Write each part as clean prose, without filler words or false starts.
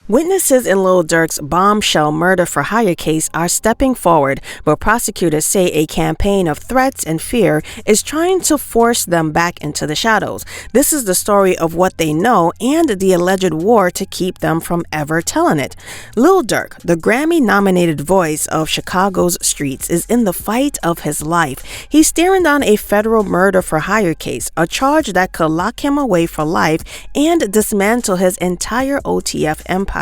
Witnesses in Lil Durk's bombshell murder-for-hire case are stepping forward, but prosecutors say a campaign of threats and fear is trying to force them back into the shadows. This is the story of what they know and the alleged war to keep them from ever telling it. Lil Durk, the Grammy-nominated voice of Chicago's streets, is in the fight of his life. He's staring down a federal murder-for-hire case, a charge that could lock him away for life and dismantle his entire OTF empire.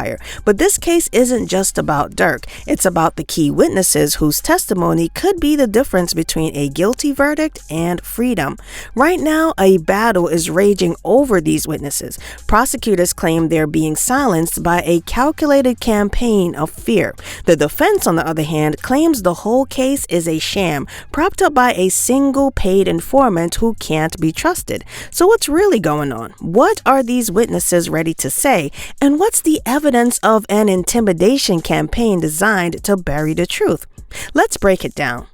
But this case isn't just about Durk. It's about the key witnesses whose testimony could be the difference between a guilty verdict and freedom. Right now, a battle is raging over these witnesses. Prosecutors claim they're being silenced by a calculated campaign of fear. The defense, on the other hand, claims the whole case is a sham, propped up by a single paid informant who can't be trusted. So what's really going on? What are these witnesses ready to say? And what's the evidence of an intimidation campaign designed to bury the truth? Let's break it down.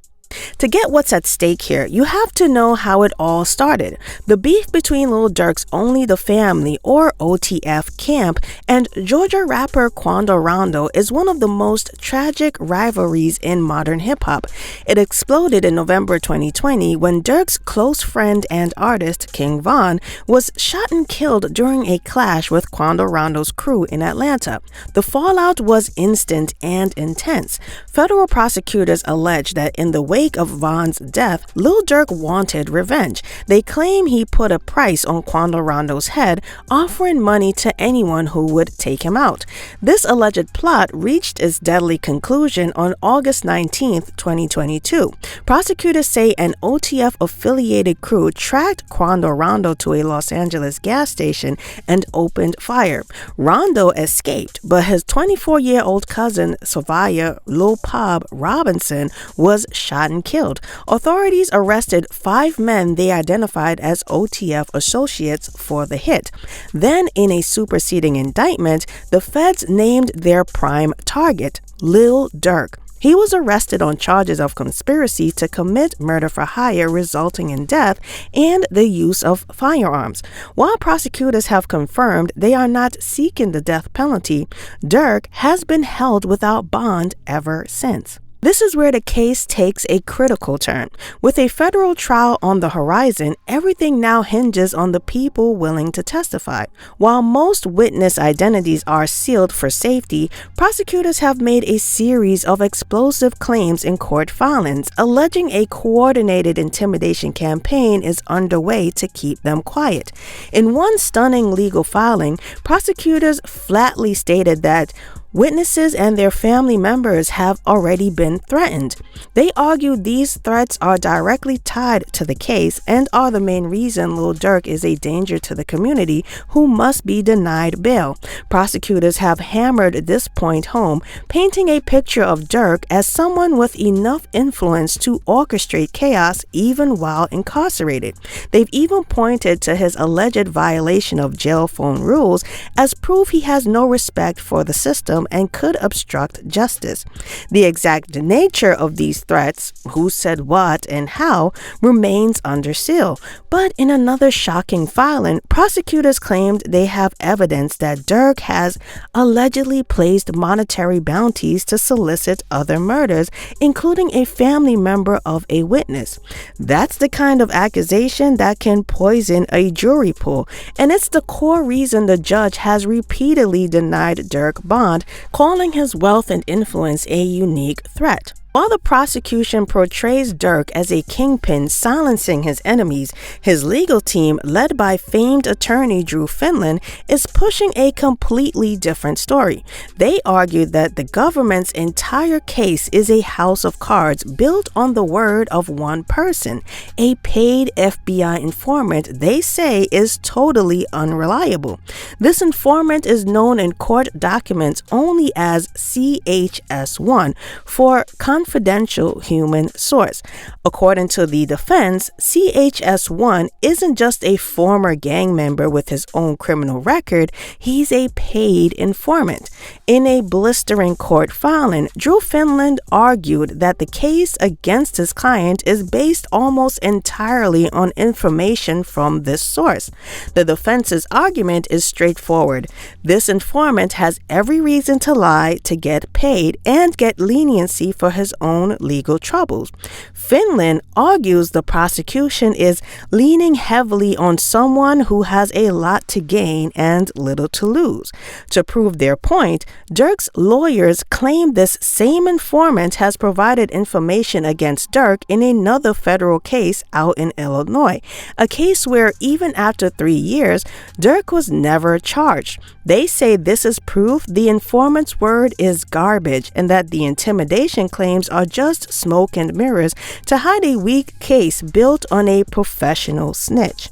To get what's at stake here, you have to know how it all started. The beef between Lil Durk's Only the Family, or OTF, camp and Georgia rapper Quando Rondo is one of the most tragic rivalries in modern hip-hop. It exploded in November 2020 when Durk's close friend and artist King Von was shot and killed during a clash with Quando Rondo's crew in Atlanta. The fallout was instant and intense. Federal prosecutors allege that in the wake of Von's death, Lil Durk wanted revenge. They claim he put a price on Quando Rondo's head, offering money to anyone who would take him out. This alleged plot reached its deadly conclusion on August 19, 2022. Prosecutors say an OTF-affiliated crew tracked Quando Rondo to a Los Angeles gas station and opened fire. Rondo escaped, but his 24-year-old cousin, Sylvia Lil Pub Robinson, was shot and killed. Authorities arrested 5 men they identified as OTF associates for the hit. Then, in a superseding indictment, the feds named their prime target, Lil Durk. He was arrested on charges of conspiracy to commit murder for hire resulting in death and the use of firearms. While prosecutors have confirmed they are not seeking the death penalty, Durk has been held without bond ever since. This is where the case takes a critical turn. With a federal trial on the horizon, everything now hinges on the people willing to testify. While most witness identities are sealed for safety, prosecutors have made a series of explosive claims in court filings, alleging a coordinated intimidation campaign is underway to keep them quiet. In one stunning legal filing, prosecutors flatly stated that witnesses and their family members have already been threatened. They argue these threats are directly tied to the case and are the main reason Lil Durk is a danger to the community who must be denied bail. Prosecutors have hammered this point home, painting a picture of Durk as someone with enough influence to orchestrate chaos even while incarcerated. They've even pointed to his alleged violation of jail phone rules as proof he has no respect for the system and could obstruct justice. The exact nature of these threats, who said what and how, remains under seal. But in another shocking filing, prosecutors claimed they have evidence that Durk has allegedly placed monetary bounties to solicit other murders, including a family member of a witness. That's the kind of accusation that can poison a jury pool, and it's the core reason the judge has repeatedly denied Durk bond, calling his wealth and influence a unique threat. While the prosecution portrays Durk as a kingpin silencing his enemies, his legal team, led by famed attorney Drew Finland, is pushing a completely different story. They argue that the government's entire case is a house of cards built on the word of one person, a paid FBI informant they say is totally unreliable. This informant is known in court documents only as CHS1 for confidential human source. According to the defense, CHS1 isn't just a former gang member with his own criminal record, he's a paid informant. In a blistering court filing, Drew Finland argued that the case against his client is based almost entirely on information from this source. The defense's argument is straightforward. This informant has every reason to lie to get paid and get leniency for his own legal troubles. Finland argues the prosecution is leaning heavily on someone who has a lot to gain and little to lose. To prove their point, Durk's lawyers claim this same informant has provided information against Durk in another federal case out in Illinois, a case where even after 3 years, Durk was never charged. They say this is proof the informant's word is garbage and that the intimidation claims are just smoke and mirrors to hide a weak case built on a professional snitch.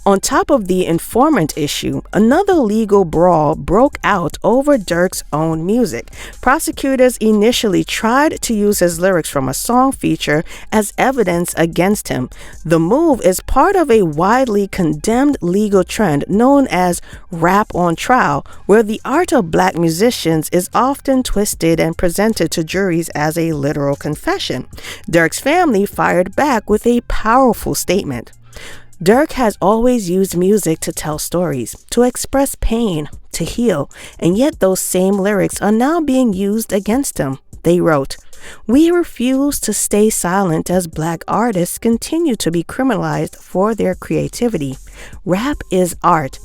On top of the informant issue, another legal brawl broke out over Durk's own music. Prosecutors initially tried to use his lyrics from a song feature as evidence against him. The move is part of a widely condemned legal trend known as rap on trial, where the art of black musicians is often twisted and presented to juries as a literal confession. Durk's family fired back with a powerful statement. Durk has always used music to tell stories, to express pain, to heal, and yet those same lyrics are now being used against him. They wrote, "We refuse to stay silent as black artists continue to be criminalized for their creativity. Rap is art."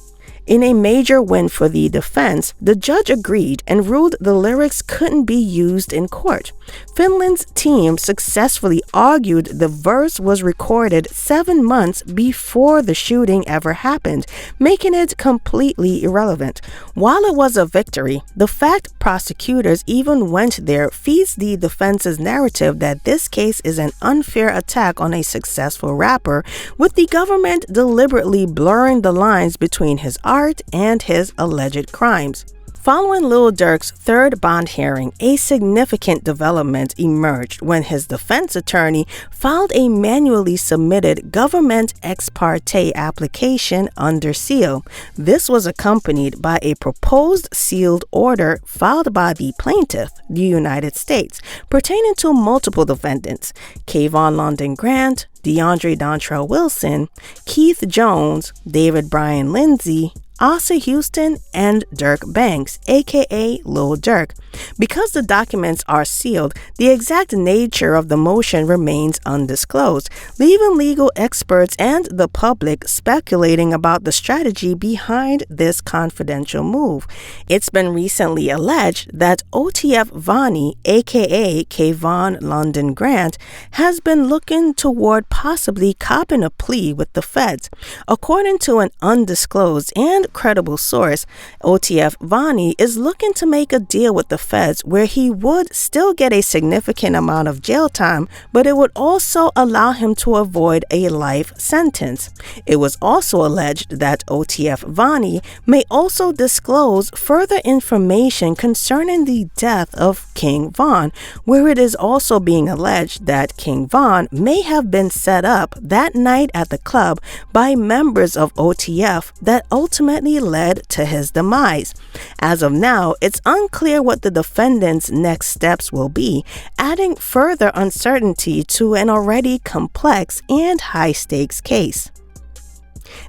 In a major win for the defense, the judge agreed and ruled the lyrics couldn't be used in court. Finland's team successfully argued the verse was recorded 7 months before the shooting ever happened, making it completely irrelevant. While it was a victory, the fact prosecutors even went there feeds the defense's narrative that this case is an unfair attack on a successful rapper, with the government deliberately blurring the lines between his art and his alleged crimes. Following Lil Durk's third bond hearing, a significant development emerged when his defense attorney filed a manually submitted government ex parte application under seal. This was accompanied by a proposed sealed order filed by the plaintiff, the United States, pertaining to multiple defendants: Kayvon London Grant, DeAndre Dontrell Wilson, Keith Jones, David Bryan Lindsay, Asa Houston, and Durk Banks, aka Lil Durk. Because the documents are sealed, the exact nature of the motion remains undisclosed, leaving legal experts and the public speculating about the strategy behind this confidential move. It's been recently alleged that OTF Vani, aka Kayvon London Grant, has been looking toward possibly copping a plea with the feds. According to an undisclosed and credible source, OTF Vani is looking to make a deal with the feds where he would still get a significant amount of jail time, but it would also allow him to avoid a life sentence. It was also alleged that OTF Vani may also disclose further information concerning the death of King Von, where it is also being alleged that King Von may have been set up that night at the club by members of OTF that ultimately led to his demise. As of now, it's unclear what the defendant's next steps will be, adding further uncertainty to an already complex and high-stakes case.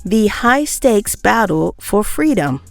The high-stakes battle for freedom.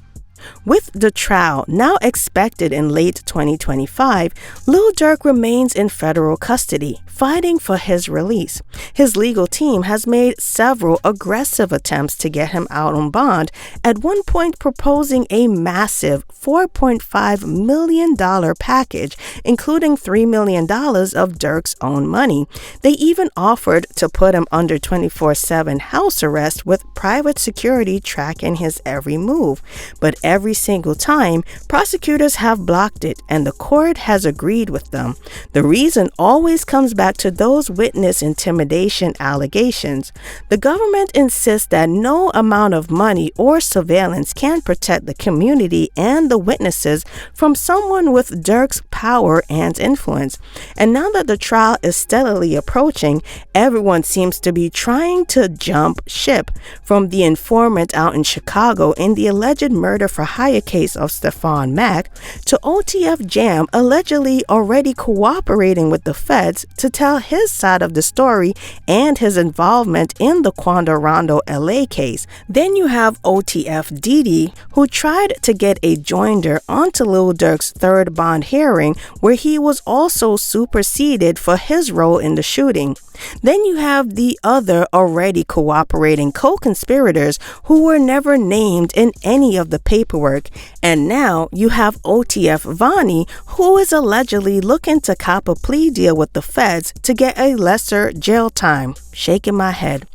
With the trial now expected in late 2025, Lil Durk remains in federal custody, fighting for his release. His legal team has made several aggressive attempts to get him out on bond, at one point proposing a massive $4.5 million package, including $3 million of Durk's own money. They even offered to put him under 24/7 house arrest with private security tracking his every move. But every single time, prosecutors have blocked it and the court has agreed with them. The reason always comes back to those witness intimidation allegations. The government insists that no amount of money or surveillance can protect the community and the witnesses from someone with Durk's power and influence. And now that the trial is steadily approaching, everyone seems to be trying to jump ship, from the informant out in Chicago in the alleged murder-for-hire case of Stephon Mack to OTF Jam allegedly already cooperating with the feds to tell his side of the story and his involvement in the Quando Rondo LA case. Then you have OTF Didi, who tried to get a joinder onto Lil Durk's third bond hearing, where he was also superseded for his role in the shooting. Then you have the other already cooperating co-conspirators who were never named in any of the paperwork. And now you have OTF Vonnie, who is allegedly looking to cop a plea deal with the feds to get a lesser jail time. Shaking my head.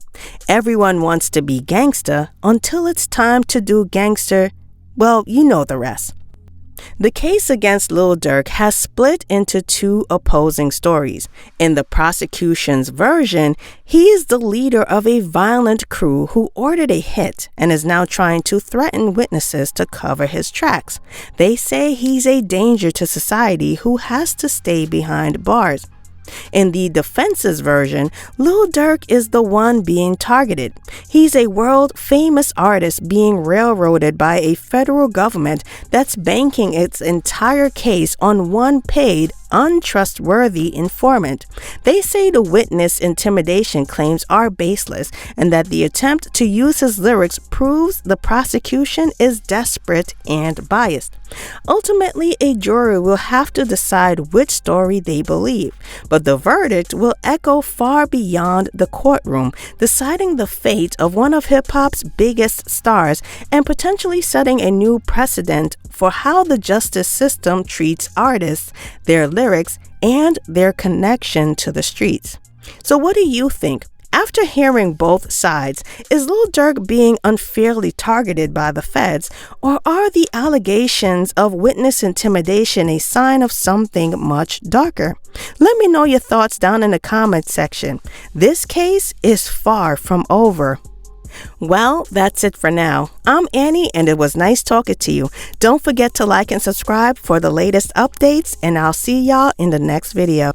Everyone wants to be gangsta until it's time to do gangster. Well, you know the rest. The case against Lil Durk has split into two opposing stories. In the prosecution's version, he is the leader of a violent crew who ordered a hit and is now trying to threaten witnesses to cover his tracks. They say he's a danger to society who has to stay behind bars. In the defense's version, Lil Durk is the one being targeted. He's a world-famous artist being railroaded by a federal government that's banking its entire case on one paid, untrustworthy informant. They say the witness intimidation claims are baseless and that the attempt to use his lyrics proves the prosecution is desperate and biased. Ultimately, a jury will have to decide which story they believe, but the verdict will echo far beyond the courtroom, deciding the fate of one of hip-hop's biggest stars and potentially setting a new precedent for how the justice system treats artists, their lyrics, and their connection to the streets. So what do you think? After hearing both sides, is Lil Durk being unfairly targeted by the feds, or are the allegations of witness intimidation a sign of something much darker? Let me know your thoughts down in the comments section. This case is far from over. Well, that's it for now. I'm Annie, and it was nice talking to you. Don't forget to like and subscribe for the latest updates, and I'll see y'all in the next video.